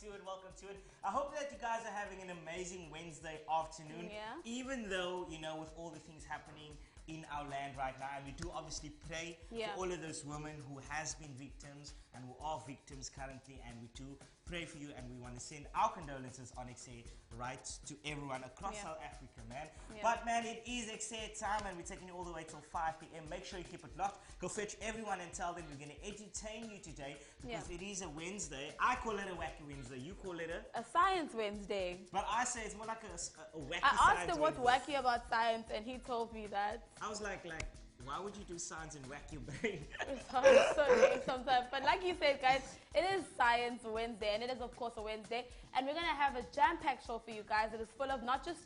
to it, welcome to it. I hope that you guys are having an amazing Wednesday afternoon. Yeah. Even though, you know, with all the things happening in our land right now, and we do obviously pray for all of those women who has been victims and who are victims currently, and we do pray for you, and we want to send our condolences on Ekse right to everyone across South Africa, man. But man, it is Ekse time, and we're taking you all the way till 5 p.m. Make sure you keep it locked. Go fetch everyone and tell them we're going to entertain you today, because it is a Wednesday. I call it a wacky Wednesday. You call it a Science Wednesday. But I say it's more like a wacky I asked him what's Wednesday. wacky about science, and he told me that. I was like, why would you do science and whack your brain? It sounds so lame sometimes. But like you said, guys, it is Science Wednesday, and it is, of course, a Wednesday. And we're going to have a jam-packed show for you guys. It is full of not just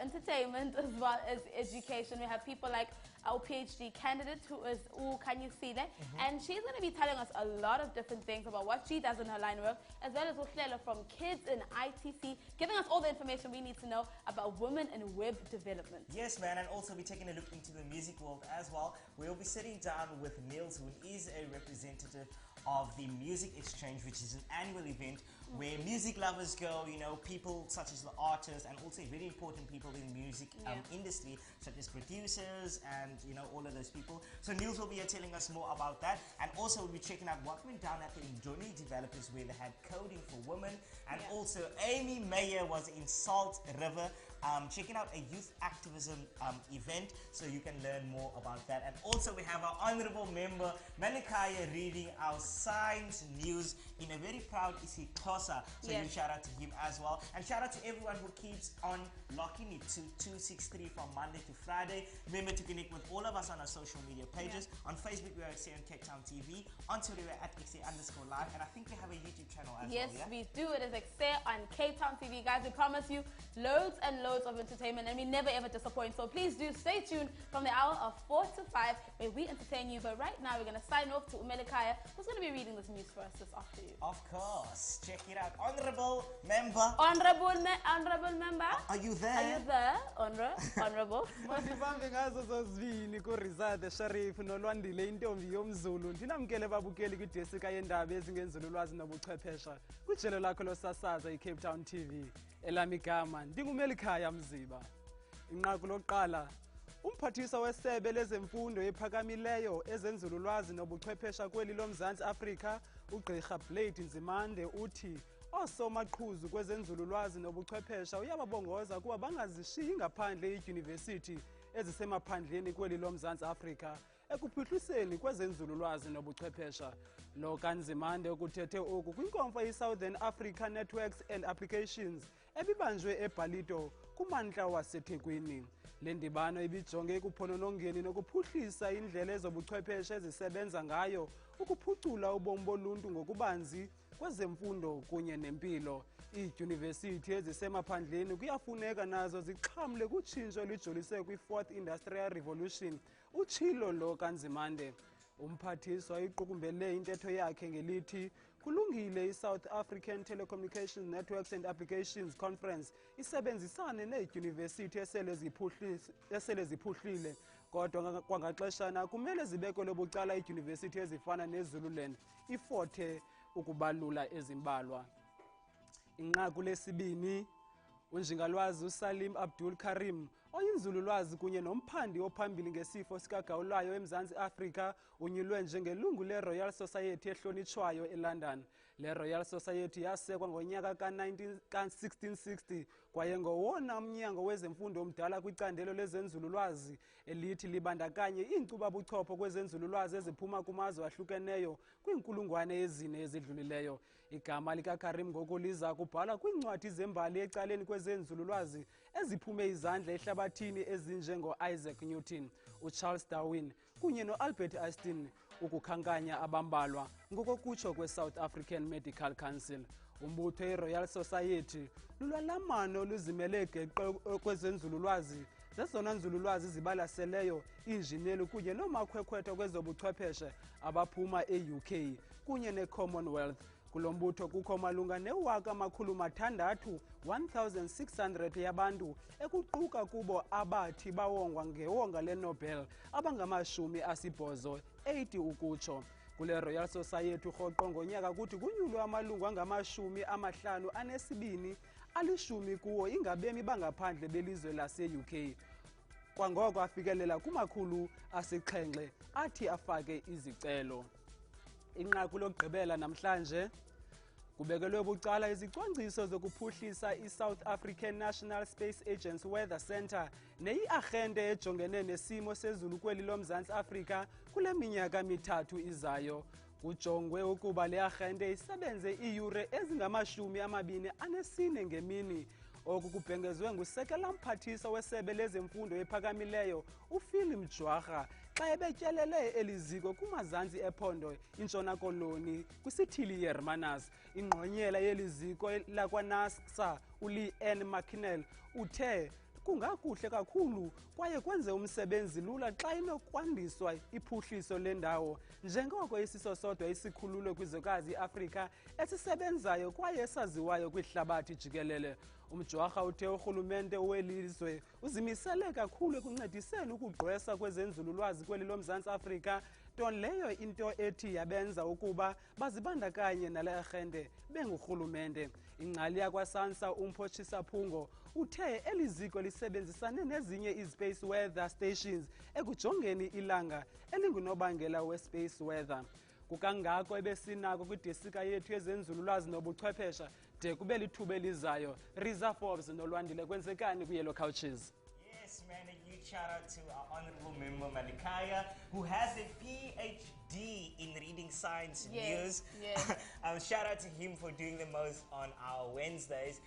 entertainment as well as education. We have people like our PhD candidate, who is Nka'Thuto, and she's going to be telling us a lot of different things about what she does in her line of work, as well as Hlela from Kids in ITC, giving us all the information we need to know about women in web development. Yes, man, and also be taking a look into the music world as well. We'll be sitting down with Niels, who is a representative of the Music Exchange, which is an annual event where music lovers go, you know, people such as the artists, and also very important people in the music industry, such as producers and, you know, all of those people. So Niels will be here telling us more about that, and also we'll be checking out what went down at the Indoni Developers, where they had coding for women, and also Amy Meyer was in Salt River checking out a youth activism event, so you can learn more about that. And also we have our honorable member Melikhaya reading our science news in a very proud IsiXhosa, so you shout out to him as well, and shout out to everyone who keeps on locking it to 263 from Monday to Friday. Remember to connect with all of us on our social media pages. On Facebook we are Ekse on Cape Town TV, on Twitter we are at Ekse_live, and I think we have a YouTube channel as well. Yes, we do. It is Ekse on Cape Town TV, guys. We promise you loads and loads of entertainment, and we never ever disappoint. So please do stay tuned from the hour of 4 to 5 where we entertain you. But right now we're going to sign off to Melikhaya, who's going to be reading this news for us this afternoon. Of course. Check it out. Honorable member. Honorable member. Are you there? Are you there? Honorable. Masibambe ngazo zozibini ku Rezah the Sheriff no Lwandile intombi yomZulu. Ndinamkele babukeli kwidesika yendaba ezingenzululwazi nobuchwephesha kwijelo lakho losasaza iCape Town TV. Elami igama ndinguMelikhaya Mziba. Inqaku lokuqala, umphathiswa wesebe lezemfundo ephakamileyo ezenzululwazi nobuchwephesha kweli loMzantsi Afrika, uGqirha Blade Nzimande, uthi osomaqhuzu kwezenzululwazi nobuchwephesha uyababongoza kuba bangazishiyi ngaphandle iidyunivesithi ezisemaphandleni kweli loMzantsi Afrika ekuphuhliseni kwezenzululwazi nobuchwephesha. Lo kaNzimande ukuthethe oku kwinkomfa iSouthern Africa Networks and Applications ebibanjwe eBalito kumantla waseThekwini. Le ndibano ibijonge ekuphononongeni nokuphuhlisa indlela ezobuchwepheshe ezisebenza ngayo ukuphucula ubomi boluntu ngokubanzi kwezemfundo kunye nempilo. Iidyunivesithi ezisemaphandleni kuyafuneka nazo zixhamle kutshintsho lijolise kwi-4th Industrial Revolution, utshilo lo kaNzimande. Umphathiswa iqukumbele intetho yakhe ngelithi kulungile iSouth African Telecommunications Networks and Applications Conference isebenzisane needyunivesithi esele ziphuhlile, kodwa kwangaxeshana kumele zibekelwe bucala iidyunivesithi ezifana neZululand ifothe ukubalula ezimbalwa. Inqaku lesibini, unjingalwazi uSalim Abdul Karim oyinzululwazi kunye nomphandi ophambili ngesifo sikagawulayo eMzantsi Afrika unyulwe njengelungu leRoyal Society ehlonitshwayo eLondon. Le Royal Society yasekwa ngonyaka ka-1660 kwaye ngowona mnyango wezemfundo omdala kwicandelo lezenzululwazi elithi libandakanye iinkcubabuchopho kwezenzululwazi eziphuma kumazwe ahlukeneyo kwiinkulungwane ezine ezidlulileyo. Igama likaKarim ngoku liza kubhala kwiincwadi zembali ecaleni kwezenzululwazi eziphume izandla ehlabathini ezinjengo-Isaac Newton, uCharles Darwin kunye no-Albert Einstein, ukukhankanya abambalwa ngokokutsho kwe-South African Medical Council. Umbutho iRoyal Society lulwalamano oluzimele geqe kwezenzululwazi, zezona nzululwazi zibalaseleyo, iinjineli kunye noomakhwekhwetha kwezobuchwepheshe abaphuma e-UK kunye ne-Commonwealth. Kulo mbutho kukho malunga ne-600,000 1,600 yabantu ekuquka kubo abathi bawongwa ngewonga leNobel abangamashumi asibhozo 80 ukutsho. kule Royal Society rhoqo ngonyaka kuthi kunyulwe amalungu angama-52 alishumi kuwo ingabemi bangaphandle belizwe lase-UK. Kwangoko afikelela ku-700 athi afake izicelo. Inqaku lokugqibela namhlanje kubekelwe bucala izicwangciso zokuphuhlisa iSouth African National Space Agency Weather Centre neyi-arhente ejongene nesimo sezulu kweli loMzantsi Afrika kule minyaka mithathu izayo. Kujongwe ukuba le arhente isebenze iiyure ezingama-24 ngemini. Oku kubhengezwe ngusekela mphathiswa wesebe lezemfundo ephakamileyo uPhil Mjwara xa ebetyelele eliziko kumazantsi ephondo intshona koloni kwisithili Hermanus. Ingqonyela yeliziko lakwa-NASA uLeanne McKinnell uthe kungakuhle kakhulu kwaye kwenze umsebenzi lula xa inokwandiswa iphuhliso lendawo njengoko isiso sodwa isikhululo kwizwekazi iAfrika esisebenzayo kwaye esaziwayo kwihlabathi jikelele. Umjwara uthe urhulumente welizwe uzimisele kakhulu ekuncediseni ukugqwesa kwezenzululwazi kweli loMzantsi Afrika, nto leyo into ethi yabenza ukuba bazibandakanye nale arhente bengurhulumente. Ingcali yakwaSANSA uMphotshisaphungo uthe eliziko lisebenzisane nezinye izi-space weather stations ekujongeni ilanga elingunobangela we-space weather. Kukangako ebesinako kwidesika yethu yezenzululwazi nobuchwephesha de kube lithuba elizayo. Rezah, Forbes noLwandile, kwenzekani kwi-Yellow Couches? Yes, man, a huge shout out to our honorable member Melikhaya, who has a PhD in reading science news. Yes. Shout out to him for doing the most on our Wednesdays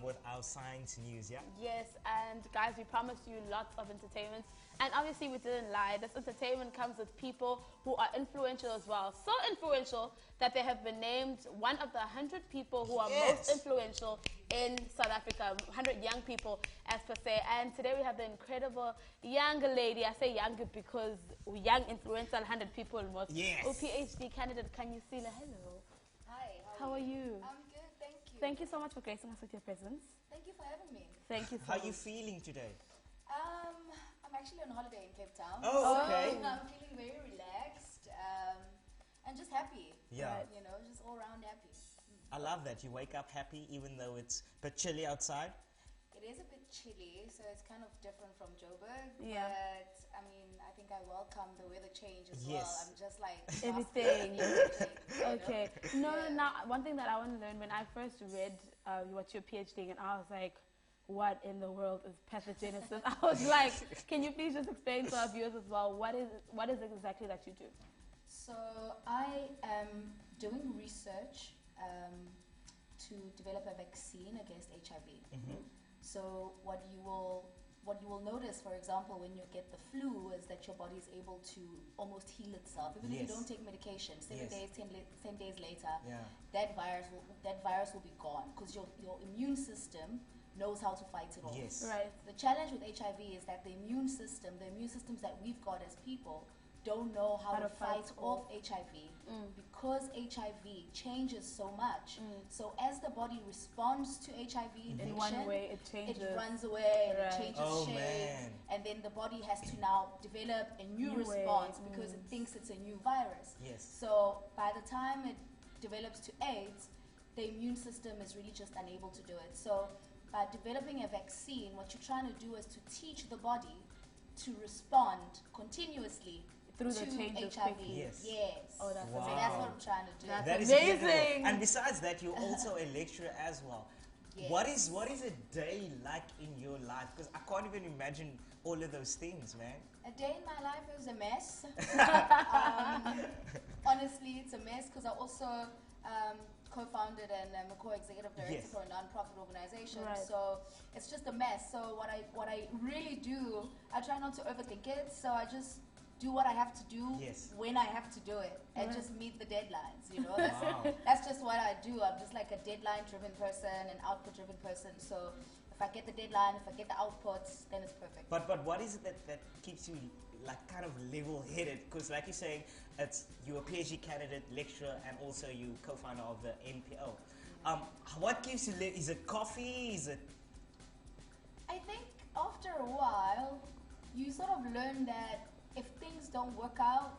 with our science news, yeah? Yes, and guys, we promised you lots of entertainment. And obviously we didn't lie. This entertainment comes with people who are influential as well. So influential that they have been named one of the 100 people who are most influential in South Africa, 100 young people as per se. And today we have the incredible young lady. I say young because young influential 100 people most. Yes. PhD candidate Nka'Thuto. Hello. Hi, How are you? I'm good, thank you. Thank you so much for gracing us with your presence. Thank you for having me. Thank you so How much. are you feeling today? I'm actually on holiday in Cape Town. Oh, okay. So I'm feeling very relaxed and just happy. Yeah. You know, just all around happy. I love that. You wake up happy even though it's a bit chilly outside. It is a bit chilly, so it's kind of different from Joburg. Yeah. But, I mean, I think I welcome the weather change as Yes. well. I'm just like... Everything. Okay. No, Yeah. now one thing that I want to learn, when I first read what you're PhDing, and I was like, what in the world is pathogenesis? I was like, can you please just explain to our viewers as well, what is it exactly that you do? So I am doing research to develop a vaccine against HIV. So what you will notice, for example, when you get the flu, is that your body is able to almost heal itself, even if you don't take medication. 7 days, 10 days later, that virus will be gone because your immune system knows how to fight it off. Yes. Right. The challenge with HIV is that the immune systems that we've got as people don't know how to fight off HIV because HIV changes so much. So as the body responds to HIV infection, In one way, it changes. it runs away, Right. it changes Oh, shape, man. and then the body has to now develop a new response because it thinks it's a new virus. Yes. So by the time it develops to AIDS, the immune system is really just unable to do it. So by developing a vaccine, what you're trying to do is to teach the body to respond continuously Through to the changes HIV. quickly. Yes. Yes. Oh, that's So Wow. that's what I'm trying to do. That's That is amazing. incredible. And besides that, you're also a lecturer as well. Yes. What is a day like in your life? Because I can't even imagine all of those things, man. A day in my life is a mess. Honestly, it's a mess because I also co-founded and I'm a co-executive director Yes. for a non-profit organization. Right. So it's just a mess. So what I really do, I try not to overthink it. So I just do what I have to do Yes. when I have to do it and Right. just meet the deadlines. You know, Wow. that's just what I do. I'm just like a deadline-driven person, an output-driven person. So if I get the deadline, if I get the outputs, then it's perfect. But what is it that keeps you like kind of level-headed? Because like you're saying, you're a PhD candidate, lecturer, and also you co-founder of the NPO. What keeps you? Is it coffee? Is it? I think after a while, you sort of learn that if things don't work out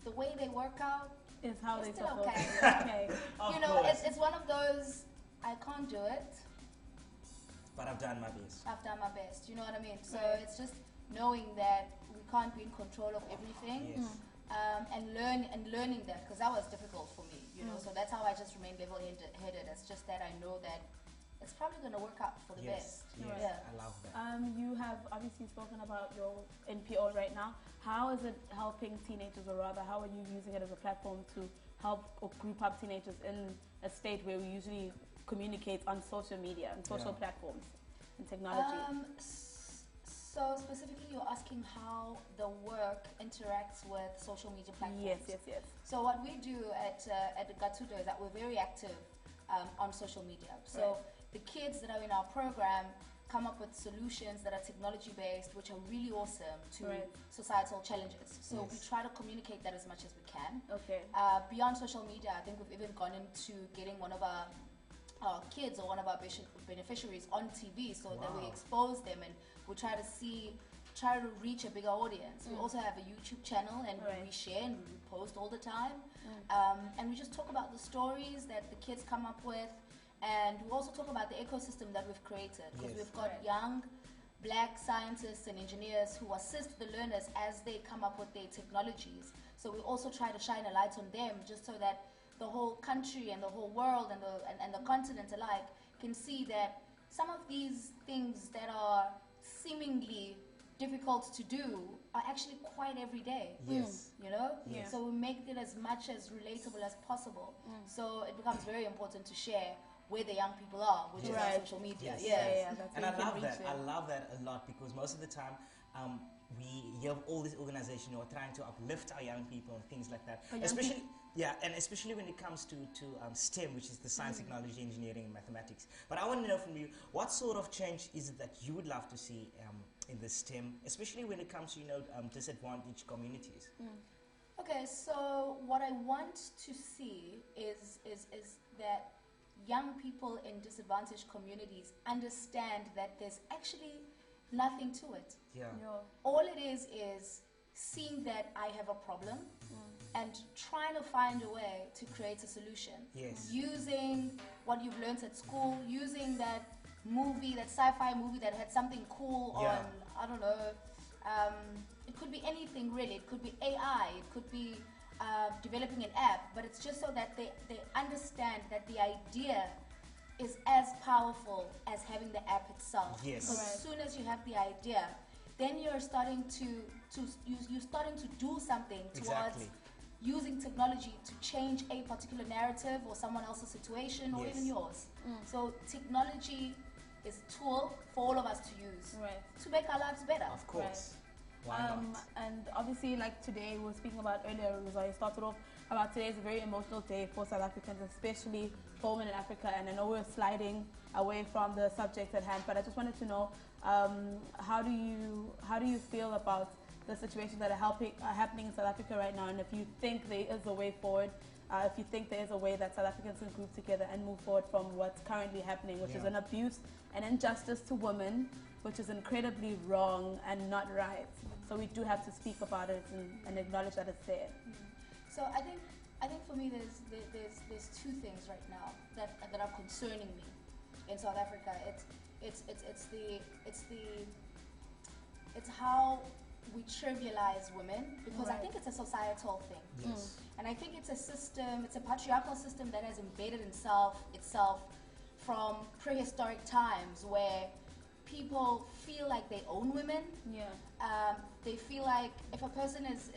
the way they work out, is how It's they still support okay. you. Okay. Of You know, course. it's one of those, I can't do it, But I've done my best. I've done my best. You know what I mean? So Right. it's just knowing that we can't be in control of everything. Yes. And learning that, because that was difficult for me, you know. So that's how I just remain level-headed. It's just that I know that it's probably going to work out for the Yes. best. Yes. Yeah. I love that. You have obviously spoken about your NPO right now. How is it helping teenagers, or rather, how are you using it as a platform to help or group up teenagers in a state where we usually communicate on social media and social Yeah. platforms and technology? So specifically, you're asking how the work interacts with social media platforms. Yes. So what we do at Nka'Thuto is that we're very active on social media. So Right. the kids that are in our program come up with solutions that are technology based, which are really awesome to Right. societal challenges. So we Yes. try to communicate that as much as we can. Okay. Beyond social media, I think we've even gone into getting one of our kids or one of our beneficiaries on TV so that we Wow. expose them and we try to reach a bigger audience. We also have a YouTube channel and Right. we share and we post all the time. And we just talk about the stories that the kids come up with, and we also talk about the ecosystem that we've created, because Yes. we've got Right. young black scientists and engineers who assist the learners as they come up with their technologies. So we also try to shine a light on them, just so that the whole country and the whole world and the continent alike can see that some of these things that are seemingly difficult to do are actually quite everyday. Yes. You know? Yeah. So we make it as much as relatable as possible. So it becomes very important to share where the young people are, which is on Right. social media. Yes. Yeah. That's And where I you can love reach that. them. I love that a lot, because most of the time, you have all these organizations who are trying to uplift our young people and things like that. Our young Especially, and especially when it comes to STEM, which is the science, technology, engineering, and mathematics. But I want to know from you, what sort of change is it that you would love to see in the STEM, especially when it comes to disadvantaged communities? Okay, so what I want to see is that young people in disadvantaged communities understand that there's actually nothing to it. Yeah. All it is seeing that I have a problem and trying to find a way to create a solution. Yes. Using what you've learned at school, using that movie, that sci-fi movie that had something cool Yeah. on, I don't know, it could be anything really. It could be AI, it could be developing an app, but it's just so that they understand that the idea is as powerful as having the app itself. Yes. Because Right. as soon as you have the idea, then you're starting to do something towards Exactly. using technology to change a particular narrative or someone else's situation or Yes. even yours. So technology is a tool for all of us to use Right. to make our lives better. Of course. Why not? And obviously, like today, we were speaking about earlier, Rezah, you started off about today is a very emotional day for South Africans, especially for women in Africa. And I know we're sliding away from the subject at hand, but I just wanted to know, how do you feel about the situations that are happening in South Africa right now, and if you think there is a way forward, if you think there is a way that South Africans can group together and move forward from what's currently happening, which is Yeah. an abuse and injustice to women, which is incredibly wrong and not right. So we do have to speak about it and acknowledge that it's there. So I think for me there's two things right now that are concerning me in South Africa. It's how we trivialize women, because I Right. think it's a societal thing. Yes. And I think it's a system, it's a patriarchal system that has embedded itself from prehistoric times, where people feel like they own women. Yeah. They feel like if a person is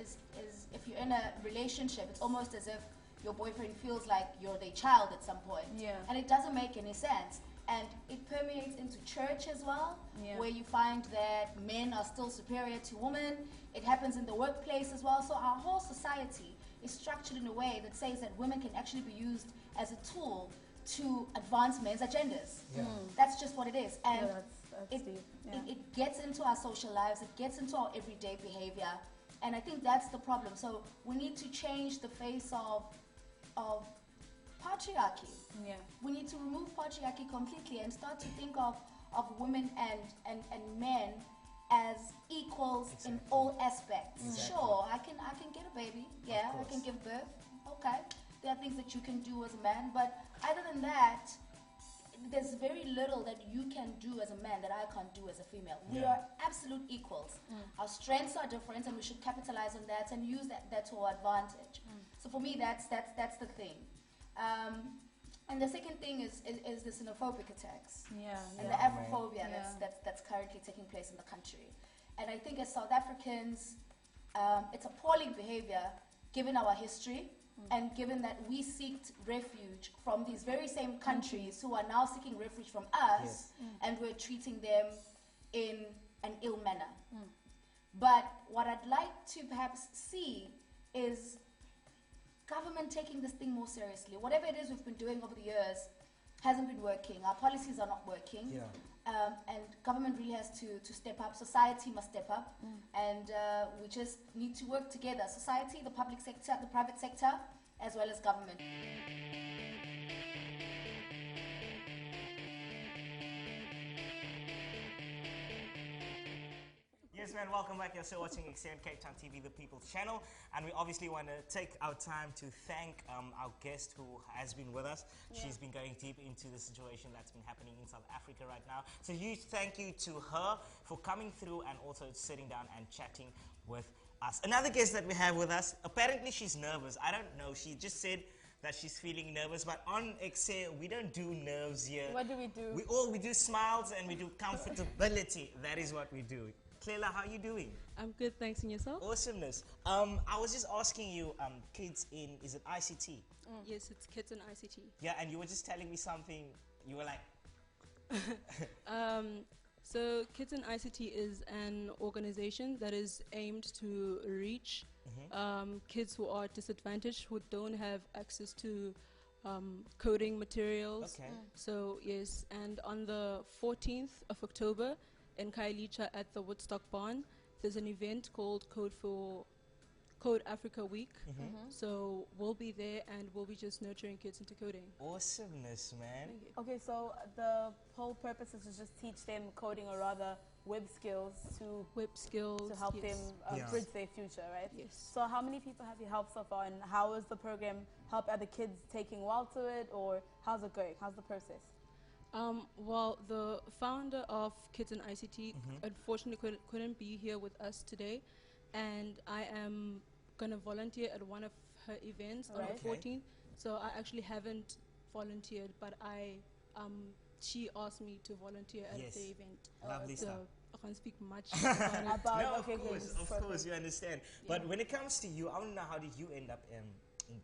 if you're in a relationship, it's almost as if your boyfriend feels like you're their child at some point. Yeah. And it doesn't make any sense. And it permeates into church as well, Yeah. where you find that men are still superior to women. It happens in the workplace as well. So our whole society is structured in a way that says that women can actually be used as a tool to advance men's agendas. Yeah. That's just what it is. And Yeah, that's it, deep. Yeah. it gets into our social lives, it gets into our everyday behavior, and I think that's the problem. So we need to change the face of patriarchy. Yeah. We need to remove patriarchy completely and start to think of women and men as equals in Exactly. all aspects. Exactly. Sure, I can get a baby, yeah, I course. can give birth, okay, there are things that you can do as a man, but other than that, there's very little that you can do as a man that I can't do as a female. We are absolute equals. Our strengths are different, and we should capitalize on that and use that to our advantage. So for me, that's the thing. And the second thing is the xenophobic attacks and the Afrophobia that's currently taking place in the country. And I think as South Africans, it's appalling behavior given our history and given that we seeked refuge from these very same countries who are now seeking refuge from us, and we're treating them in an ill manner. But what I'd like to perhaps see is government taking this thing more seriously. Whatever it is we've been doing over the years hasn't been working. Our policies are not working. And government really has to step up. Society must step up. And we just need to work together. Society, the public sector, the private sector, as well as government. Yes, man, welcome back. You're still watching Ekse on Cape Town TV, the People's Channel. And we obviously want to take our time to thank our guest who has been with us. She's been going deep into the situation that's been happening in South Africa right now. So huge thank you to her for coming through and also sitting down and chatting with us. Another guest that we have with us, apparently she's nervous. I don't know. She just said that she's feeling nervous, but on Ekse, we don't do nerves here. What do we do? We do smiles and we do comfortability. That is what we do. Hlela, how are you doing? I'm good, thanks, and yourself? Awesomeness. I was just asking you, kids in, is it ICT? Yes, it's kids in ICT. Yeah, and you were just telling me something, you were like... So Kids in ICT is an organization that is aimed to reach kids who are disadvantaged, who don't have access to coding materials. Okay. So yes, and on the 14th of October, in Khayelitsha at the Woodstock Barn, there's an event called Code Africa Week. So we'll be there and we'll be just nurturing kids into coding. Awesomeness, man. Okay, so the whole purpose is to just teach them coding, or rather web skills to help them bridge their future, right? Yes. So how many people have you helped so far, and how is the program help? Are the kids taking well to it, or how's it going? How's the process? Well, the founder of Kids in ICT unfortunately couldn't be here with us today, and I am going to volunteer at one of her events on the 14th. So I actually haven't volunteered, but she asked me to volunteer at the event. Lovely so stuff. I can't speak much about it. No, of course, you understand. But when it comes to you, I want to know, how did you end up in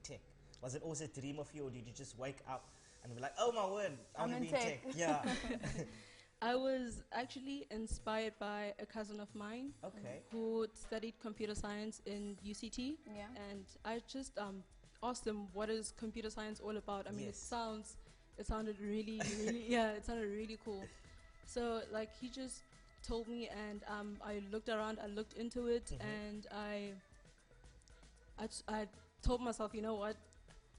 tech? Was it also a dream of you, or did you just wake up and be like, oh my word, I want to be in tech? Yeah. I was actually inspired by a cousin of mine who studied computer science in UCT. Yeah. And I just asked him, what is computer science all about? I mean, it sounded really, it sounded really cool. So like he just told me, and I looked around, I looked into it, and I told myself, you know what?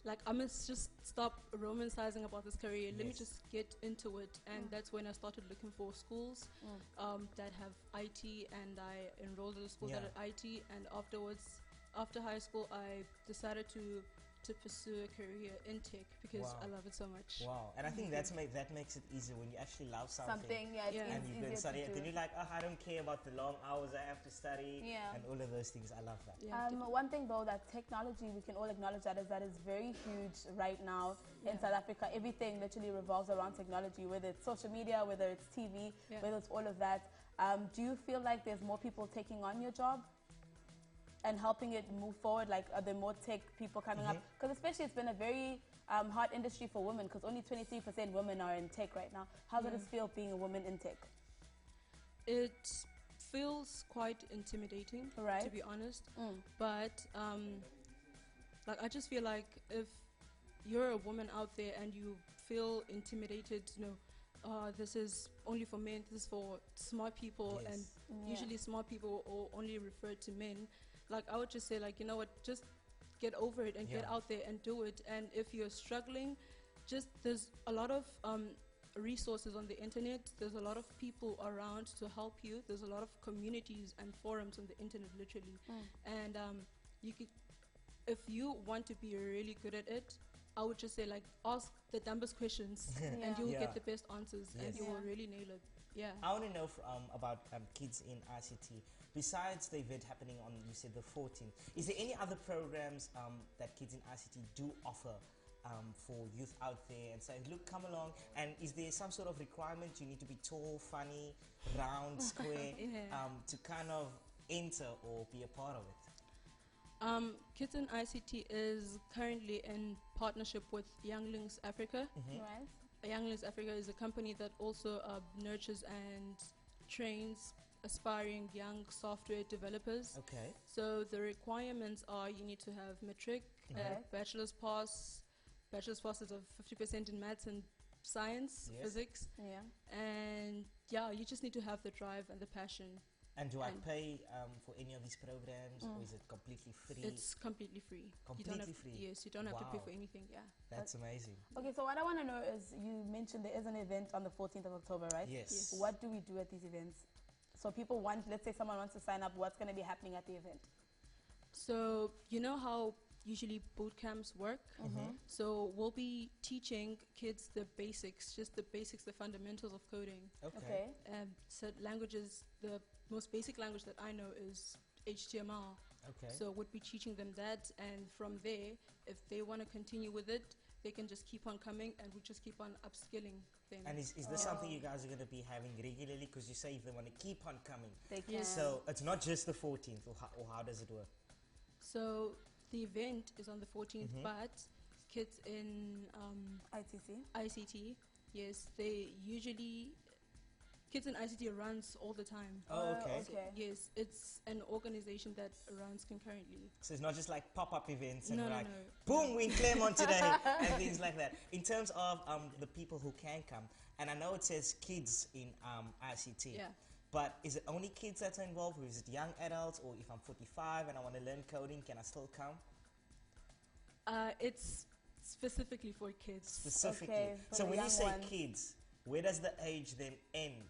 Like, I must just stop romanticizing about this career. Let me just get into it. And that's when I started looking for schools that have IT, and I enrolled at a school that had IT. And afterwards, after high school, I decided to pursue a career in tech because I love it so much. Wow. And I think that makes it easier when you actually love something. And you go and study it. Then you're like, oh, I don't care about the long hours I have to study and all of those things. I love that. Yeah, one thing though, that technology, we can all acknowledge that is very huge right now in South Africa. Everything literally revolves around technology, whether it's social media, whether it's TV, whether it's all of that. Do you feel like there's more people taking on your job and helping it move forward? Like, are there more tech people coming up? Because especially it's been a very hard industry for women, because only 23% women are in tech right now. How does it feel being a woman in tech? It feels quite intimidating, to be honest. But like, I just feel like if you're a woman out there and you feel intimidated, you know, this is only for men, this is for smart people, and usually smart people are only referred to men. Like, I would just say, like, you know what, just get over it and get out there and do it. And if you're struggling, there's a lot of resources on the internet. There's a lot of people around to help you. There's a lot of communities and forums on the internet, literally. And if you want to be really good at it, I would just say, like, ask the dumbest questions and you'll get the best answers and you will really nail it. Yeah. I want to know about kids in ICT. Besides the event happening on, you said, the 14th, is there any other programs that kids in ICT do offer for youth out there and say, look, come along? And is there some sort of requirement? You need to be tall, funny, round, square to kind of enter or be a part of it? Kids in ICT is currently in partnership with Younglings Africa. Right. Younglings Africa is a company that also nurtures and trains aspiring young software developers. Okay. So the requirements are you need to have matric, bachelor's pass. Bachelor's pass is of 50% in maths and science, physics. Yeah. And yeah, you just need to have the drive and the passion. And do I pay for any of these programs, or is it completely free? It's completely free. Completely free? Yes, you don't have to pay for anything, That's amazing. Okay, so what I want to know is, you mentioned there is an event on the 14th of October, right? Yes. What do we do at these events? So people want, let's say someone wants to sign up, what's going to be happening at the event? So you know how usually boot camps work? So we'll be teaching kids the basics, just the basics, the fundamentals of coding. Okay. So languages, the most basic language that I know is HTML. Okay. So we'll be teaching them that, and from there, if they want to continue with it, they can just keep on coming, and we just keep on upskilling them. And is this something you guys are going to be having regularly? Because you say if they want to keep on coming. They can. So it's not just the 14th, or how does it work? So the event is on the 14th, but kids in ICT, yes, they usually, kids in ICT runs all the time. Oh, okay. Yes, it's an organization that runs concurrently. So it's not just like pop-up events and No, like, no. boom, we're in Claremont today, and things like that. In terms of the people who can come, and I know it says kids in ICT, but is it only kids that are involved, or is it young adults, or if I'm 45 and I want to learn coding, can I still come? It's specifically for kids. Specifically. Okay, for So the when you young say ones. kids, where does the age then end?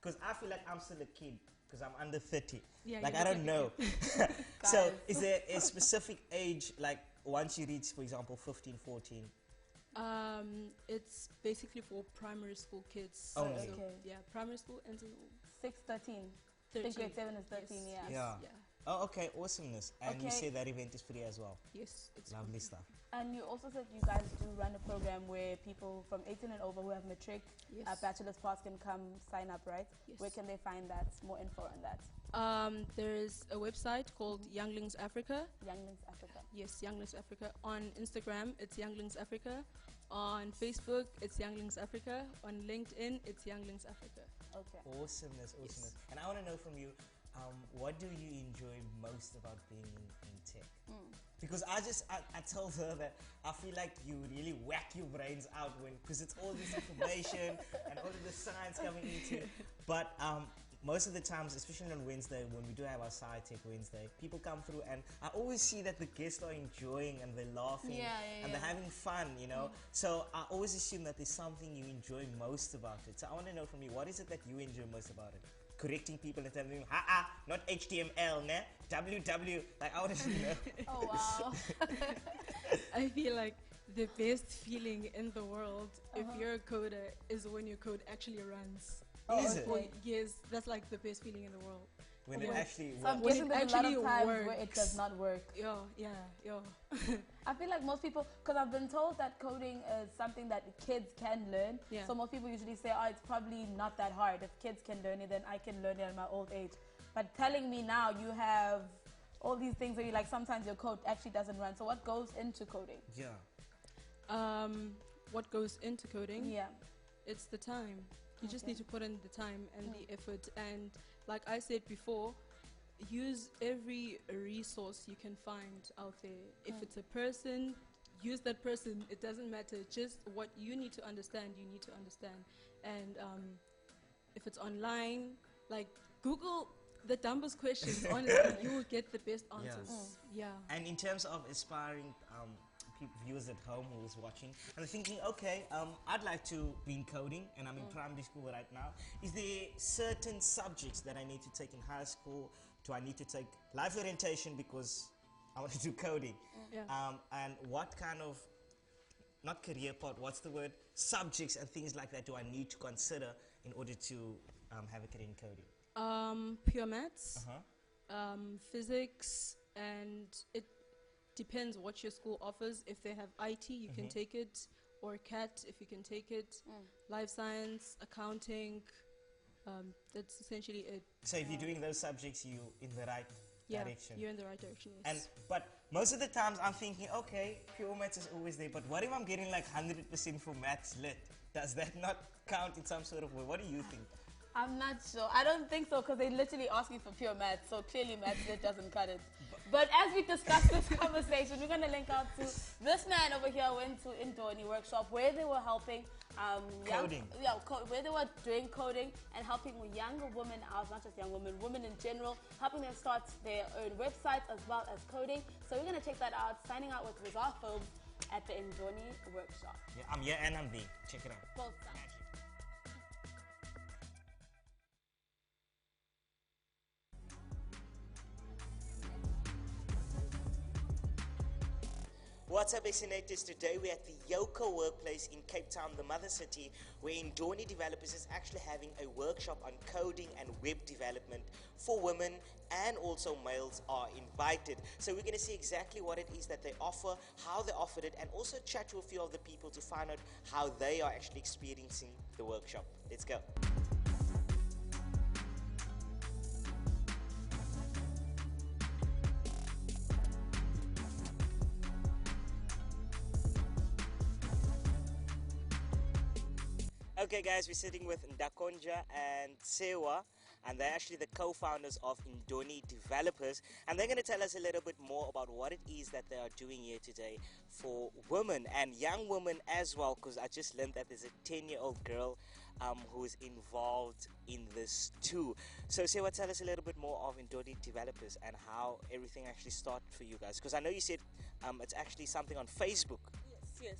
Because I feel like I'm still a kid, because I'm under 30. Yeah, like, you I look don't like know. So is there a specific age, like once you reach, for example, 15, 14? It's basically for primary school kids. Only. So, yeah, primary school until 6, 13. I think grade 7 is 13, Yeah. Oh, okay, awesomeness. And you say that event is free as well. Yes, it's Lovely stuff. And you also said you guys do run a program where people from 18 and over who have matric, bachelor's pass can come sign up, right? Yes. Where can they find that? More info on that. There's a website called Younglings Africa. Younglings Africa. Yes, Younglings Africa. On Instagram, it's Younglings Africa. On Facebook, it's Younglings Africa. On LinkedIn, it's Younglings Africa. Okay. Awesomeness. And I want to know from you, what do you enjoy most about being in tech? Because I told her that I feel like you really whack your brains out because it's all this information and all of the science coming into it. But most of the times, especially on Wednesday, when we do have our Sci Tech Wednesday, people come through and I always see that the guests are enjoying and they're laughing and they're having fun, you know. So I always assume that there's something you enjoy most about it. So I want to know from you, what is it that you enjoy most about it? Correcting people and telling them, not HTML, ne? WW. Like, I want to know. Oh, wow. I feel like the best feeling in the world, if you're a coder, is when your code actually runs. Is it? Yes, that's like the best feeling in the world. When it actually So I'm works. guessing there's a lot of times where it does not work. Yeah. I feel like most people, because I've been told that coding is something that kids can learn. Yeah. So most people usually say, oh, it's probably not that hard. If kids can learn it, then I can learn it at my old age. But telling me now you have all these things where you like sometimes your code actually doesn't run. So what goes into coding? Yeah. What goes into coding? Yeah. It's the time. You just need to put in the time and the effort. And like I said before, use every resource you can find out there. If it's a person, use that person. It doesn't matter. Just what you need to understand, you need to understand. And if it's online, like Google the dumbest questions. Honestly, you will get the best answers. Yeah. And in terms of aspiring viewers at home who is watching, and they're thinking, okay, I'd like to be in coding, and I'm in primary school right now. Is there certain subjects that I need to take in high school? Do I need to take life orientation because I want to do coding. Yeah. And what kind of, not career path, what's the word? Subjects and things like that do I need to consider in order to have a career in coding? Pure maths, physics, and it depends what your school offers. If they have IT, you can take it, or CAT if you can take it. Life science, accounting, that's essentially it. So if you're doing those subjects, you in the right direction. You're in the right direction, yes. And but most of the times I'm thinking, okay, pure maths is always there, but what if I'm getting like 100% for maths lit? Does that not count in some sort of way? What do you think? I'm not sure. I don't think so, because they literally ask you for pure maths, so clearly maths lit doesn't cut it. But as we discuss this conversation, we're going to link out to this man over here went to Indoni workshop where they were helping coding. where they were doing coding and helping younger women out, not just young women, women in general, helping them start their own websites as well as coding. So we're going to check that out, signing out with Rezah Forbes at the Indoni workshop. Yeah, I'm here and I'm there. Check it out. Both sides. What's up, Exinators? Today we're at the Yoko workplace in Cape Town, the mother city, where Indoni Developers is actually having a workshop on coding and web development for women, and also males are invited. So we're going to see exactly what it is that they offer, how they offered it, and also chat to a few of the people to find out how they are actually experiencing the workshop. Let's go. Okay guys, we're sitting with Ndakonja and Sewa, and they're actually the co-founders of Indoni Developers, and they're going to tell us a little bit more about what it is that they are doing here today for women and young women as well, because I just learned that there's a 10-year-old girl who is involved in this too. So Sewa, tell us a little bit more of Indoni Developers and how everything actually started for you guys, because I know you said it's actually something on Facebook. Yes.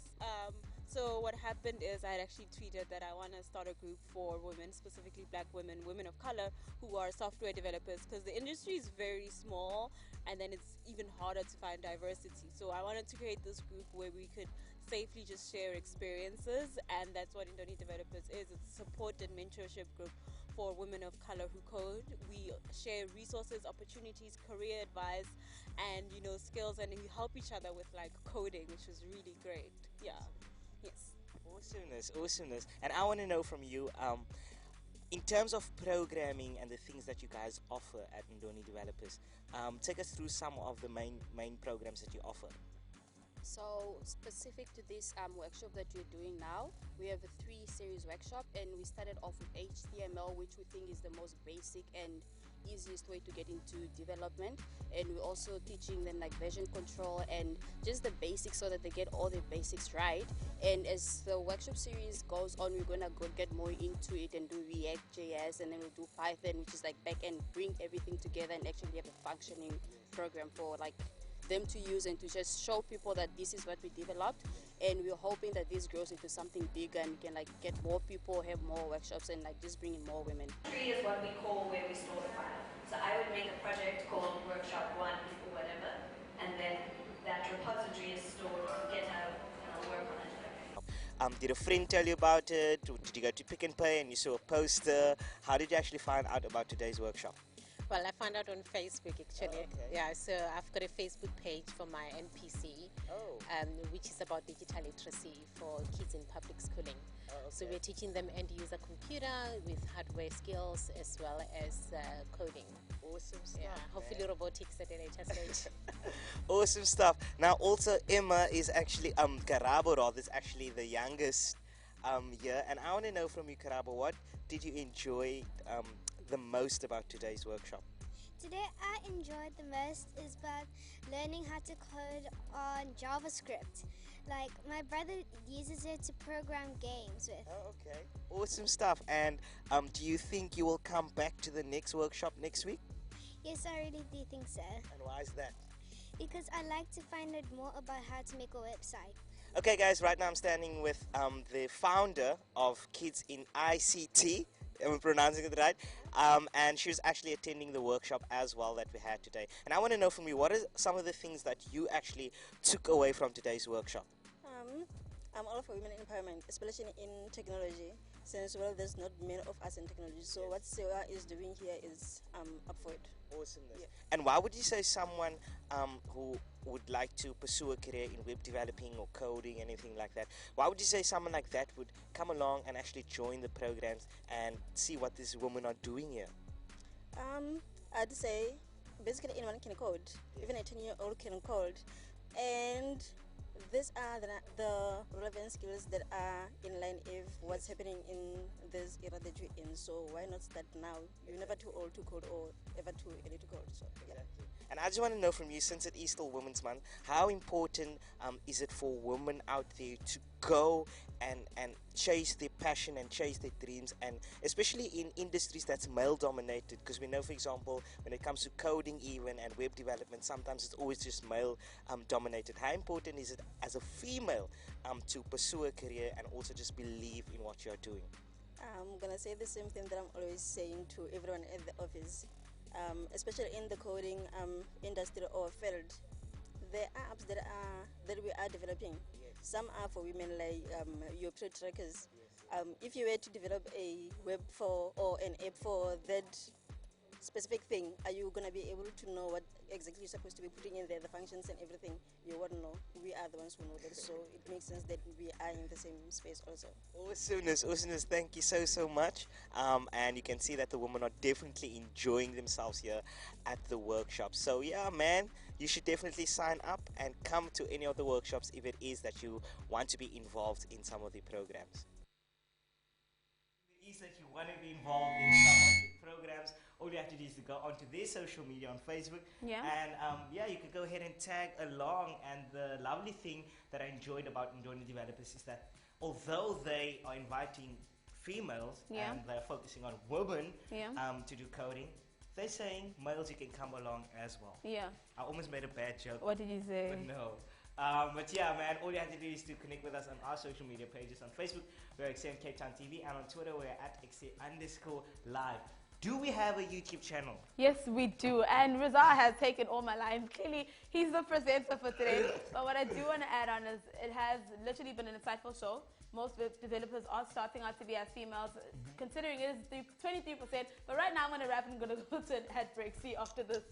So what happened is I had actually tweeted that I want to start a group for women, specifically black women, women of color who are software developers, because the industry is very small and then it's even harder to find diversity. So I wanted to create this group where we could safely just share experiences, and that's what Indoni Developers is. It's a support and mentorship group for women of color who code. We share resources, opportunities, career advice, and skills, and we help each other with like coding, which is really great. Yeah. Yes. Awesomeness. And I want to know from you, in terms of programming and the things that you guys offer at Indoni Developers, take us through some of the main programs that you offer. So specific to this workshop that we're doing now, we have a 3-series workshop, and we started off with HTML, which we think is the most basic and easiest way to get into development, and we're also teaching them like version control and just the basics so that they get all the basics right. And as the workshop series goes on, we're gonna get more into it and do React.js, and then we'll do Python, which is like backend, bring everything together and actually have a functioning program for like them to use and to just show people that this is what we developed. And we're hoping that this grows into something bigger and we can like get more people, have more workshops, and like just bring in more women. Tree is what we call where we store the file. So I would make a project called Workshop 1 or whatever, and then that repository is stored on GitHub, and I'll work on it. Did a friend tell you about it? Or did you go to Pick and Pay and you saw a poster? How did you actually find out about today's workshop? Well, I found out on Facebook actually. Oh, okay. Yeah, so I've got a Facebook page for my NPC, which is about digital literacy for kids in public schooling. Oh, okay. So we're teaching them end-user computer with hardware skills as well as coding. Awesome stuff. Yeah, hopefully robotics at a later stage. Awesome stuff. Now, also Emma is actually Karabo, rather, is actually the youngest here, and I want to know from you, Karabo, what did you enjoy the most about today's workshop? Today I enjoyed the most is about learning how to code on JavaScript. Like my brother uses it to program games with. Oh, okay. Awesome stuff. And do you think you will come back to the next workshop next week? Yes, I really do think so. And why is that? Because I like to find out more about how to make a website. Okay guys, right now I'm standing with the founder of Kids in ICT. Am I pronouncing it right? and she was actually attending the workshop as well that we had today. And I want to know from you, what are some of the things that you actually took away from today's workshop? I'm all for women empowerment, especially in technology, since well there's not many of us in technology. So what Sewa is doing here is up for it. Awesomeness. Yeah. And why would you say someone who would like to pursue a career in web developing or coding, anything like that, why would you say someone like that would come along and actually join the programs and see what these women are doing here? I'd say basically anyone can code, even a 10-year-old can code, and these are the relevant skills that are in line with what's happening in this era that you're in. So why not start now? You're never too old to code or ever too early to code. So yeah. And I just want to know from you, since it is still Women's Month, how important is it for women out there to go and chase their passion and chase their dreams, and especially in industries that's male dominated? Because we know, for example, when it comes to coding even and web development, sometimes it's always just male dominated. How important is it as a female to pursue a career and also just believe in what you're doing? I'm going to say the same thing that I'm always saying to everyone at the office. Especially in the coding industry or field, there are apps that we are developing. Some are for women, like your pre-trackers. If you were to develop a web for or an app for that specific thing, are you going to be able to know what exactly you're supposed to be putting in there, the functions and everything? You wouldn't know. We are the ones who know that, so it makes sense that we are in the same space also. Awesomeness, thank you so much. And you can see that the women are definitely enjoying themselves here at the workshop. So yeah, man, you should definitely sign up and come to any of the workshops if it is that you want to be involved in some of the programs. If it is that you want to be involved in some of the programs, all you have to do is to go onto their social media on Facebook, and you can go ahead and tag along. And the lovely thing that I enjoyed about Indoni Developers is that although they are inviting females and they're focusing on women to do coding, they're saying males, you can come along as well. Yeah. I almost made a bad joke. What did you say? But no. But yeah, man, all you have to do is to connect with us on our social media pages. On Facebook, we're Ekse and Cape Town TV, and on Twitter, we're at Ekse_live. Do we have a YouTube channel? Yes, we do. And Rezah has taken all my lines. Clearly, he's the presenter for today. But what I do want to add on is it has literally been an insightful show. Most web developers are starting out to be as females, considering it is 23%. But right now, I'm going to wrap and going to go to an ad break. See you after this.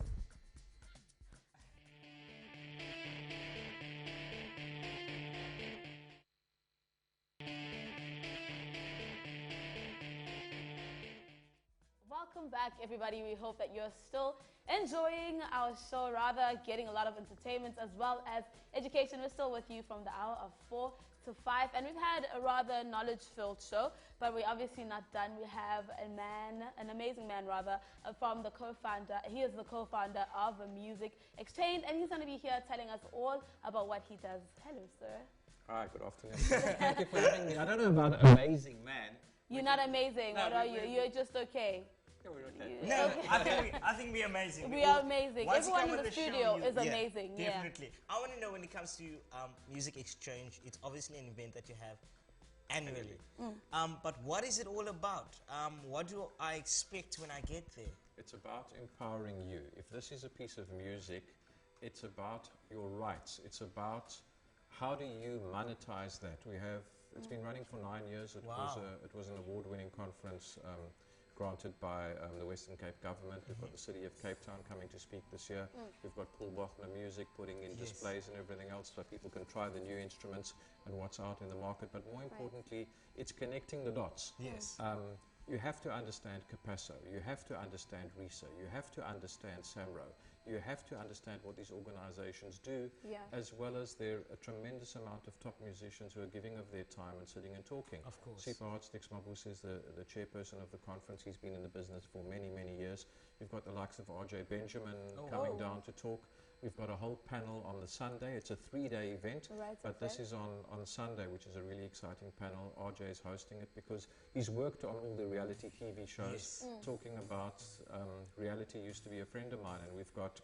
Welcome back, everybody. We hope that you're still enjoying our show, rather getting a lot of entertainment as well as education. We're still with you from the hour of 4 to 5, and we've had a rather knowledge-filled show, but we're obviously not done. We have an amazing man from the co-founder. He is the co-founder of IsiXhosa, and he's going to be here telling us all about what he does. Hello, sir. Hi, good afternoon. Thank you for having me. I don't know about amazing man. You're not amazing. No, what are you? You're just okay. Yeah, we're okay. No, I think we're amazing. We are amazing. Everyone in the studio is amazing. Definitely. I want to know, when it comes to IsiXhosa, it's obviously an event that you have annually. But what is it all about? What do I expect when I get there? It's about empowering you. If this is a piece of music, it's about your rights. It's about how do you monetize that. It's been running for 9 years. It was an award-winning conference granted by the Western Cape government. We've got the City of Cape Town coming to speak this year. We've got Paul Bochner Music putting in displays and everything else so people can try the new instruments and what's out in the market. But more importantly, it's connecting the dots. Yes. You have to understand Capasso, you have to understand Rezah, you have to understand Samro, you have to understand what these organizations do, as well as there are a tremendous amount of top musicians who are giving of their time and sitting and talking. Of course. Sipho Hartstedt is the chairperson of the conference. He's been in the business for many, many years. You've got the likes of RJ Benjamin coming down to talk. We've got a whole panel on the Sunday. It's a 3-day event, but this is on Sunday, which is a really exciting panel. RJ is hosting it because he's worked on all the reality TV shows, talking about reality. Used to be a friend of mine, and we've got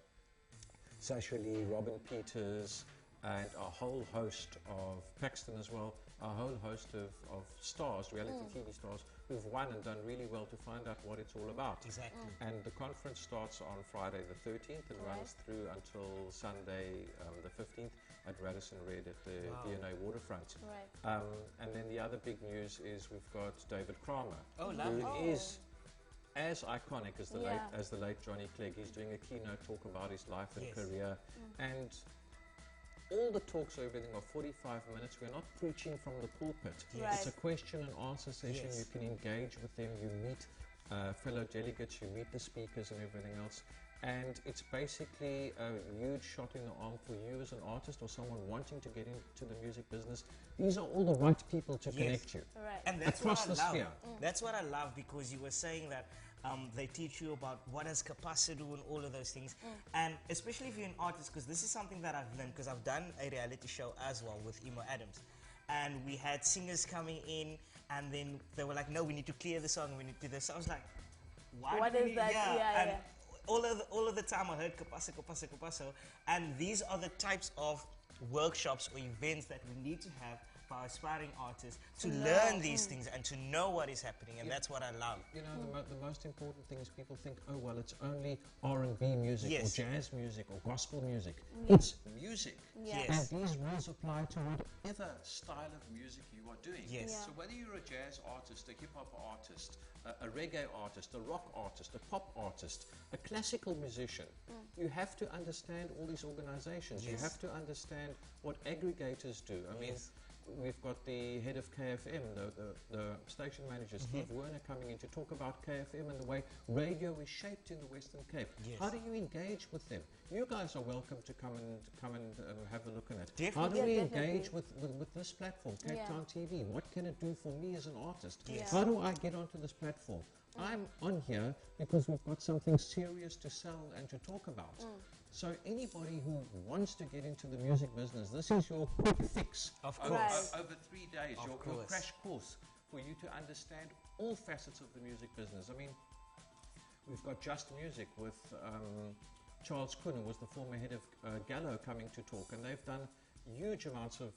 Sasha Lee, Robin Peters, and a whole host of Paxton as well, a whole host of stars, reality TV stars, who've won and done really well to find out what it's all about. Exactly. And the conference starts on Friday the 13th and runs through until Sunday the 15th at Radisson Red at the V&A waterfront. Right. And then the other big news is we've got David Kramer, lovely. who is as iconic as the late Johnny Clegg. He's doing a keynote talk about his life and career, and all the talks, everything, are 45 minutes. We're not preaching from the pulpit. It's a question and answer session. You can engage with them. You meet fellow delegates. You meet the speakers and everything else. And it's basically a huge shot in the arm for you as an artist or someone wanting to get into the music business. These are all the right people to connect you. Right. And that's across what the I love. sphere. That's what I love, because you were saying that they teach you about what does capacity do and all of those things. And especially if you're an artist, because this is something that I've learned, because I've done a reality show as well with Emo Adams. And we had singers coming in, and then they were like, no, we need to clear the song, we need to do this. I was like, what is that? And all of the time I heard capasso. And these are the types of workshops or events that we need to have for our aspiring artists to learn these things and to know what is happening, and that's what I love. You know, the most important thing is people think, oh, well, it's only R&B music or jazz music or gospel music. It's music. And these rules apply to whatever style of music you are doing. So whether you're a jazz artist, a hip-hop artist, a reggae artist, a rock artist, a pop artist, a classical musician, you have to understand all these organizations. You have to understand what aggregators do. I mean, we've got the head of KFM, the station manager, Steve Werner, coming in to talk about KFM and the way radio is shaped in the Western Cape. How do you engage with them? You guys are welcome to come and have a look at it. Definitely. How do we engage with this platform, Cape Town TV? What can it do for me as an artist? How do I get onto this platform? I'm on here because we've got something serious to sell and to talk about. So anybody who wants to get into the music business, this is your quick fix. Of course. Over 3 days, your crash course for you to understand all facets of the music business. I mean, we've got Just Music with Charles Kuhn, who was the former head of Gallo, coming to talk, and they've done huge amounts of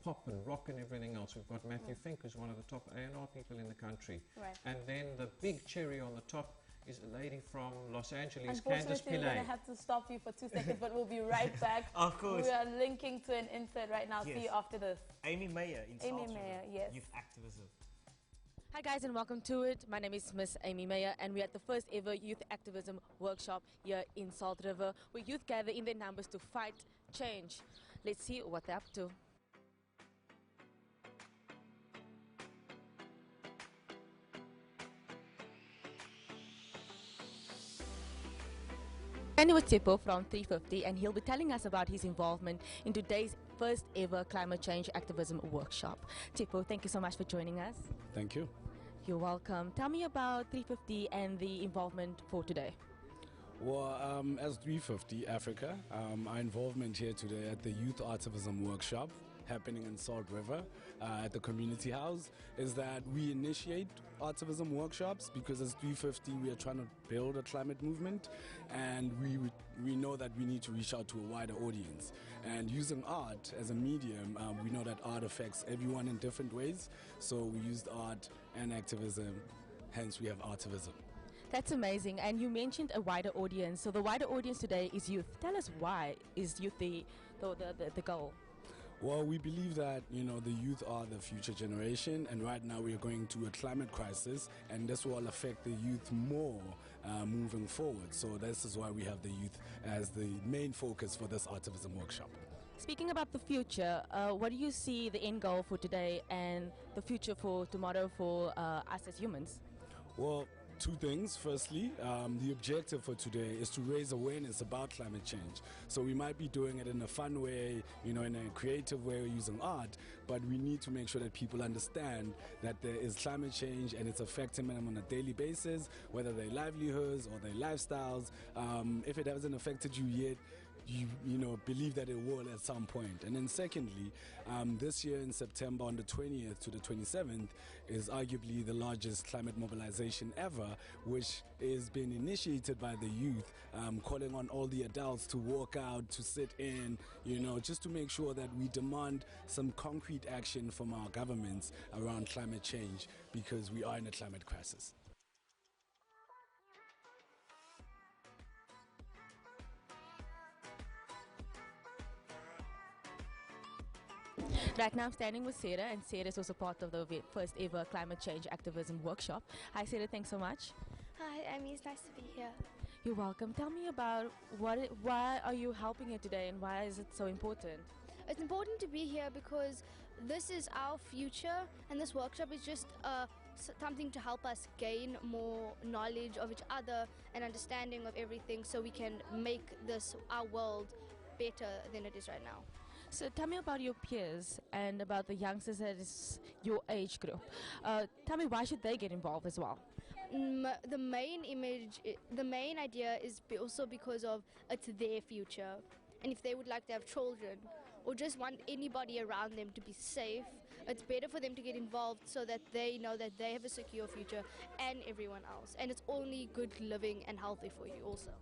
pop and rock and everything else. We've got Matthew Fink, who's one of the top A&R people in the country. And then the big cherry on the top is a lady from Los Angeles, Candice Unfortunately, we're going to have to stop you for 2 seconds, but we'll be right back. Of course. We are linking to an insert right now. See you after this. Amy Meyer in South River, yes. Youth Activism. Hi guys, and welcome to it. My name is Miss Amy Meyer, and we're at the first ever Youth Activism Workshop here in Salt River, where youth gather in their numbers to fight change. Let's see what they're up to. And with Tipo from 350, and he'll be telling us about his involvement in today's first ever climate change activism workshop. Tipo, thank you so much for joining us. Thank you. You're welcome. Tell me about 350 and the involvement for today. Well, as 350 Africa, our involvement here today at the Youth Activism Workshop happening in Salt River at the community house is that we initiate activism workshops because as 350 we are trying to build a climate movement, and we know that we need to reach out to a wider audience, and using art as a medium, we know that art affects everyone in different ways, so we used art and activism, hence we have artivism. That's amazing. And you mentioned a wider audience, so the wider audience today is youth. Tell us, why is youth the goal? Well, we believe that, you know, the youth are the future generation, and right now we are going through a climate crisis, and this will affect the youth more moving forward. So this is why we have the youth as the main focus for this activism workshop. Speaking about the future, what do you see the end goal for today and the future for tomorrow for us as humans? Well, two things. Firstly, the objective for today is to raise awareness about climate change. So we might be doing it in a fun way, you know, in a creative way using art, but we need to make sure that people understand that there is climate change and it's affecting them on a daily basis, whether their livelihoods or their lifestyles. If it hasn't affected you yet, you know, believe that it will at some point. And then secondly, this year in September on the 20th to the 27th is arguably the largest climate mobilization ever, which is being initiated by the youth, calling on all the adults to walk out, to sit in, you know, just to make sure that we demand some concrete action from our governments around climate change, because we are in a climate crisis. Right now I'm standing with Sarah, and Sarah is also part of the first ever climate change activism workshop. Hi Sarah, thanks so much. Hi, Amy, it's nice to be here. You're welcome. Tell me about why are you helping here today, and why is it so important? It's important to be here because this is our future, and this workshop is just something to help us gain more knowledge of each other and understanding of everything, so we can make this, our world, better than it is right now. So tell me about your peers and about the youngsters that is your age group. Tell me, why should they get involved as well? The main idea is also because of it's their future, and if they would like to have children or just want anybody around them to be safe, it's better for them to get involved so that they know that they have a secure future, and everyone else, and it's only good living and healthy for you also.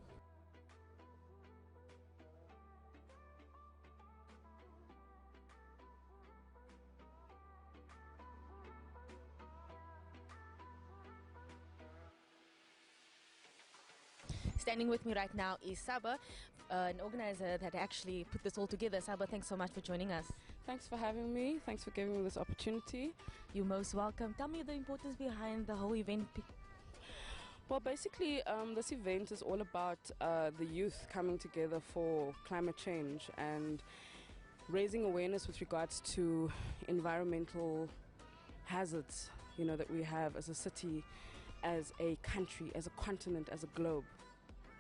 Standing with me right now is Saba, an organizer that actually put this all together. Saba, thanks so much for joining us. Thanks for having me. Thanks for giving me this opportunity. You're most welcome. Tell me the importance behind the whole event. Well, basically, this event is all about the youth coming together for climate change and raising awareness with regards to environmental hazards, you know, that we have as a city, as a country, as a continent, as a globe.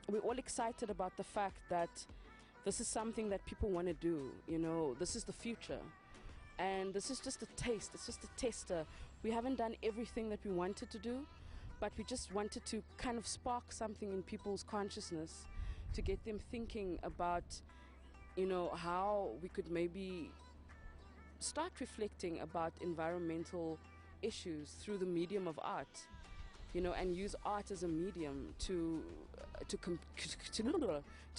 We're all excited about the fact that this is something that people want to do, you know, this is the future. And this is just a taste, it's just a tester. We haven't done everything that we wanted to do, but we just wanted to kind of spark something in people's consciousness to get them thinking about, you know, how we could maybe start reflecting about environmental issues through the medium of art. You know, and use art as a medium to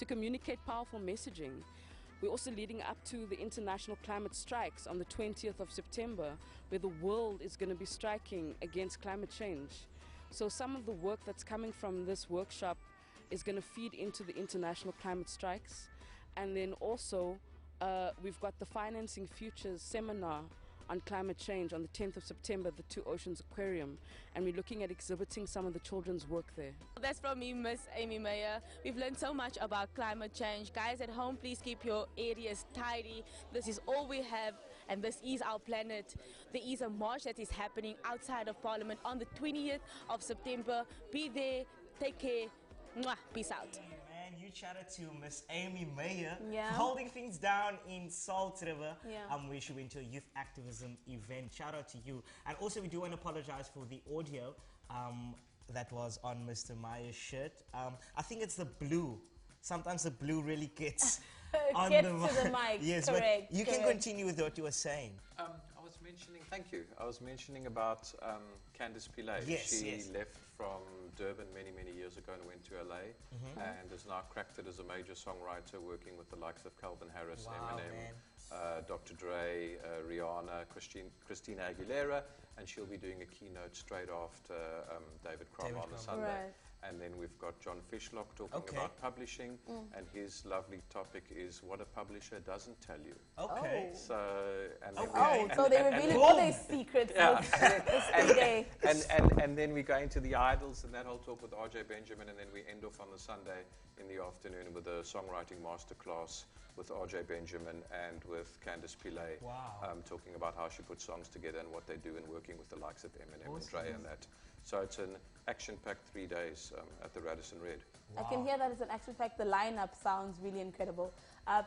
communicate powerful messaging. We're also leading up to the international climate strikes on the 20th of September, where the world is going to be striking against climate change. So some of the work that's coming from this workshop is going to feed into the international climate strikes. And then also we've got the Financing Futures seminar on climate change on the 10th of September at the Two Oceans Aquarium, and we're looking at exhibiting some of the children's work there. That's from me, Miss Amy Meyer. We've learned so much about climate change. Guys at home, please keep your areas tidy. This is all we have, and this is our planet. There is a march that is happening outside of Parliament on the 20th of September. Be there, take care, mwah, peace out. You chatted to Miss Amy Meyer, Yeah. holding things down in Salt River, Yeah. where she went to a youth activism event. Shout out to you. And also we do want to apologize for the audio that was on Mr. Meyer's shirt. I think it's the blue. Sometimes the blue really gets on Gets the to the mic. Yes, Correct, but you can correct. continue with what you were saying. I was mentioning, thank you. I was mentioning about Candice Pillay. Yes, she yes. left from Durban many years ago and went to LA, and has now cracked it as a major songwriter, working with the likes of Calvin Harris, Wow, Eminem, Dr. Dre, Rihanna, Christina Aguilera, and she'll be doing a keynote straight after David Cromwell on the Sunday. Right. And then we've got John Fishlock talking about publishing, and his lovely topic is what a publisher doesn't tell you. Okay. So, and then So they reveal all their secrets this day. and then we go into the idols and that whole talk with RJ Benjamin, and then we end off on the Sunday in the afternoon with a songwriting masterclass with RJ Benjamin and with Candice Pillay, talking about how she puts songs together and what they do in working with the likes of Eminem and Dre and that. So it's an action-packed 3 days at the Radisson Red. I can hear that it's an action fact. The lineup sounds really incredible.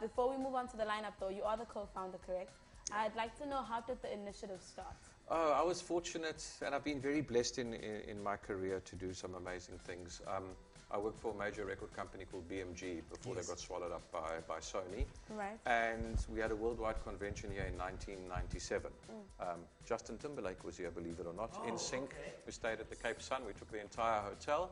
Before we move on to the lineup, though, you are the co-founder, correct? I'd like to know, how did the initiative start? Oh, I was fortunate, and I've been very blessed in my career to do some amazing things. I worked for a major record company called BMG before they got swallowed up by Sony. Right. And we had a worldwide convention here in 1997. Justin Timberlake was here, believe it or not, in sync. We stayed at the Cape Sun. We took the entire hotel.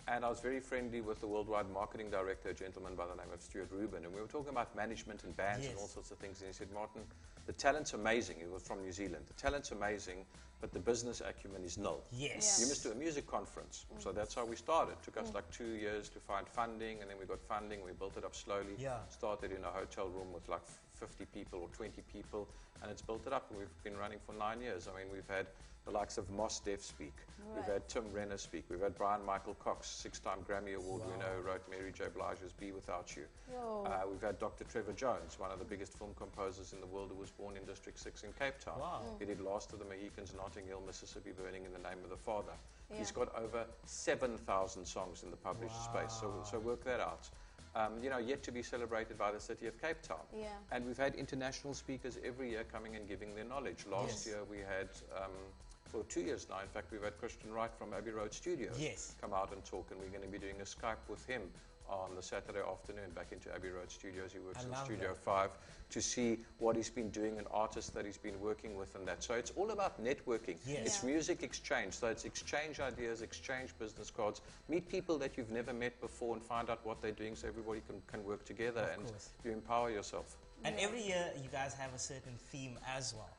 And I was very friendly with the worldwide marketing director, a gentleman by the name of Stuart Rubin. And we were talking about management and bands and all sorts of things. And he said, Martin, the talent's amazing. He was from New Zealand. The talent's amazing, but the business acumen is nil. Yes. You must do a music conference. So that's how we started. It took us like 2 years to find funding, and then we got funding. We built it up slowly. Started in a hotel room with like 50 people or 20 people, and it's built it up. And we've been running for 9 years. I mean, we've had the likes of Mos Def speak. We've had Tim Renner speak. We've had Brian Michael Cox, 6-time Grammy Award winner, who wrote Mary J. Blige's Be Without You. We've had Dr. Trevor Jones, one of the biggest film composers in the world, who was born in District 6 in Cape Town. He did Last of the Mohicans, Notting Hill, Mississippi Burning in the Name of the Father. He's got over 7,000 songs in the published space, so work that out. You know, yet to be celebrated by the city of Cape Town. And we've had international speakers every year coming and giving their knowledge. Last year we had, for 2 years now, in fact, we've had Christian Wright from Abbey Road Studios come out and talk, and we're going to be doing a Skype with him on the Saturday afternoon back into Abbey Road Studios. He works in Studio 5 to see what he's been doing and artists that he's been working with and that. So it's all about networking. It's music exchange. So it's exchange ideas, exchange business cards, meet people that you've never met before and find out what they're doing so everybody can work together and you empower yourself. And every year you guys have a certain theme as well.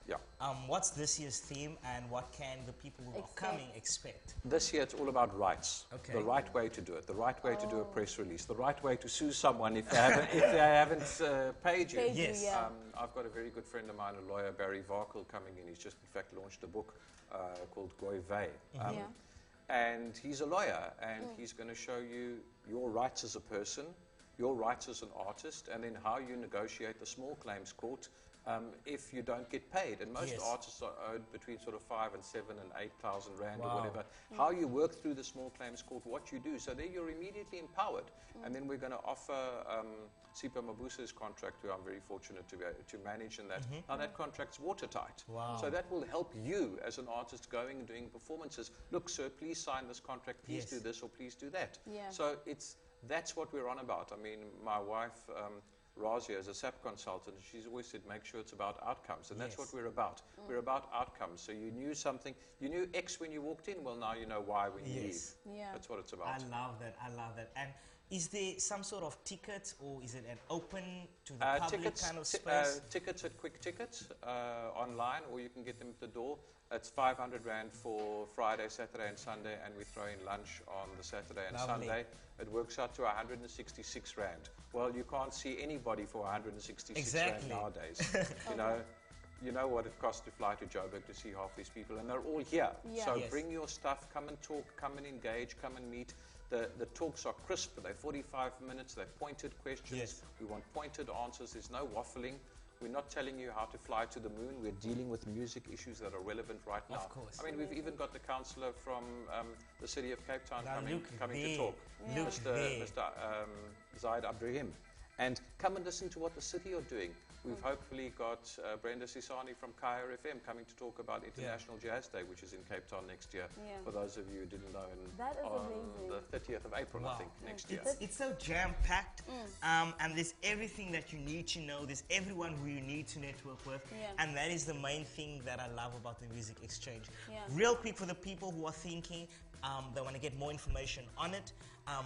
What's this year's theme, and what can the people who are coming expect? This year it's all about rights. The right way to do it, the right way to do a press release, the right way to sue someone if they haven't paid you. I've got a very good friend of mine, a lawyer, Barry Varkel, coming in. He's just in fact launched a book called Goy Vey. And he's a lawyer, and he's going to show you your rights as a person, your rights as an artist, and then how you negotiate the small claims court if you don't get paid. And most artists are owed between sort of 5 and 7 and 8,000 rand or whatever. How you work through the small claims court, what you do. So there you're immediately empowered. And then we're going to offer Sipho Mabusa's contract, who I'm very fortunate to manage, and that. Now that contract's watertight. So that will help you as an artist going and doing performances. Look, sir, please sign this contract. Please do this or please do that. So that's what we're on about. I mean, my wife, Rezah, is a SAP consultant. She's always said, make sure it's about outcomes. And that's what we're about. We're about outcomes. So you knew something. You knew X when you walked in. Well, now you know Y when you leave. That's what it's about. I love that. I love that. And is there some sort of ticket, or is it an open to the public kind of space? Tickets at Quick Tickets online, or you can get them at the door. It's 500 Rand for Friday, Saturday and Sunday, and we throw in lunch on the Saturday and Sunday. It works out to 166 Rand. Well, you can't see anybody for 166 Rand nowadays. You know what it costs to fly to Joburg to see half these people, and they're all here. So bring your stuff, come and talk, come and engage, come and meet. The talks are crisp, they're 45 minutes, they're pointed questions. We want pointed answers, there's no waffling. We're not telling you how to fly to the moon. We're dealing with music issues that are relevant right now. Of course. I mean, we've even got the councillor from the city of Cape Town coming to talk, Mr. Zaid Abdrahim. And come and listen to what the city are doing. We've hopefully got Brenda Sisani from Kaya FM coming to talk about International Jazz Day, which is in Cape Town next year. For those of you who didn't know, on the 30th of April, I think, next year. It's so jam-packed, and there's everything that you need to know. There's everyone who you need to network with, and that is the main thing that I love about the Music Exchange. Real quick, for the people who are thinking they want to get more information on it,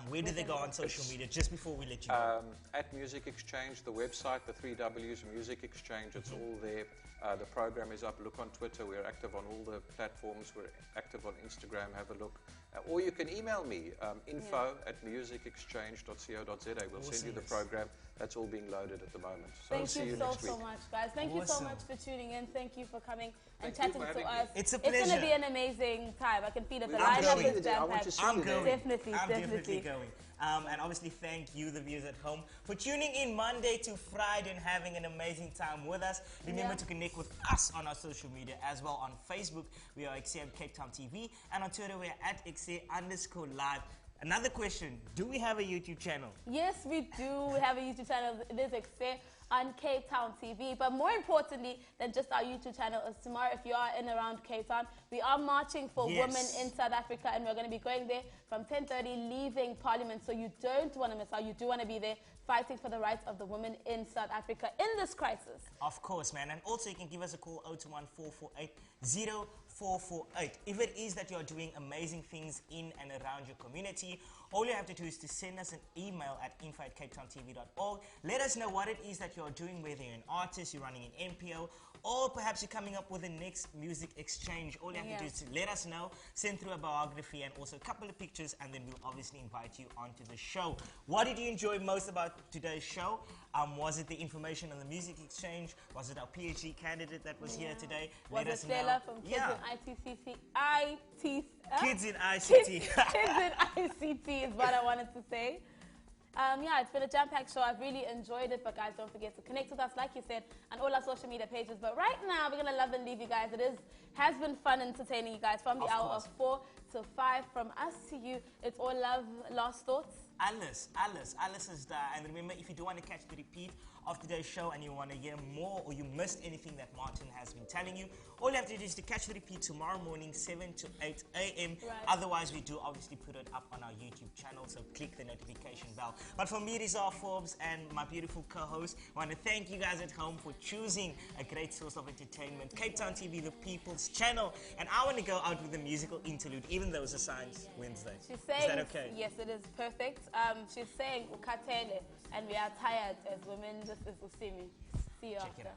where do they go on social media, just before we let you go? At Music Exchange, the website, the 3 W's, Music Exchange, it's all there. The program is up. Look on Twitter. We're active on all the platforms. We're active on Instagram. Have a look. Or you can email me, info@musicexchange.co.za. We'll send you the program. That's all being loaded at the moment. So Thank you so much, guys. Thank you so much for tuning in. Thank you for coming and chatting to us. It's a pleasure. It's going to be an amazing time. I can feel it. The lineup is jam-packed. I'm going. Definitely. I'm definitely going. And obviously thank you, the viewers at home, for tuning in Monday to Friday and having an amazing time with us. Remember to connect with us on our social media as well. On Facebook, we are Ekse Cape Town TV, and on Twitter, we're at Ekse_live. Another question, do we have a YouTube channel? Yes, we do. We have a YouTube channel. It is Ekse on Cape Town TV. But more importantly than just our YouTube channel is tomorrow, if you are in around Cape Town, we are marching for women in South Africa, and we're going to be going there from 10:30, leaving Parliament. So you don't want to miss out. You do want to be there fighting for the rights of the women in South Africa in this crisis. Of course, man. And also you can give us a call 021-448-0448. If it is that you're doing amazing things in and around your community, all you have to do is to send us an email at info@capetowntv.org. Let us know what it is that you're doing, whether you're an artist, you're running an NPO, or perhaps you're coming up with the next music exchange. All you have to do is to let us know, send through a biography and also a couple of pictures, and then we'll obviously invite you onto the show. What did you enjoy most about today's show? Was it the information on the music exchange? Was it our PhD candidate that was here today? Was let it us know. Hlela from Kids in Kids in ICT. Kids in ICT is what I wanted to say. Yeah, it's been a jam-packed show. I've really enjoyed it, but guys, don't forget to connect with us, like you said, on all our social media pages. But right now, we're going to love and leave you guys. Has been fun entertaining you guys from the hour of 4 to 5. From us to you, it's all love. Last thoughts? Alice is there. And remember, if you do want to catch the repeat of today's show and you want to hear more, or you missed anything that Martin has been telling you, all you have to do is to catch the repeat tomorrow morning, 7 to 8 a.m. Right. Otherwise, we do obviously put it up on our YouTube channel, so click the notification bell. But for me, Rezah, Forbes, and my beautiful co-host, I want to thank you guys at home for choosing a great source of entertainment, Cape Town TV, the People's Channel. And I want to go out with a musical interlude, even though it's a Science Wednesday. She's saying, is that okay? Yes, it is perfect. She's saying, Nka'Thuto, and we are tired as women. This is Usimi. See you after.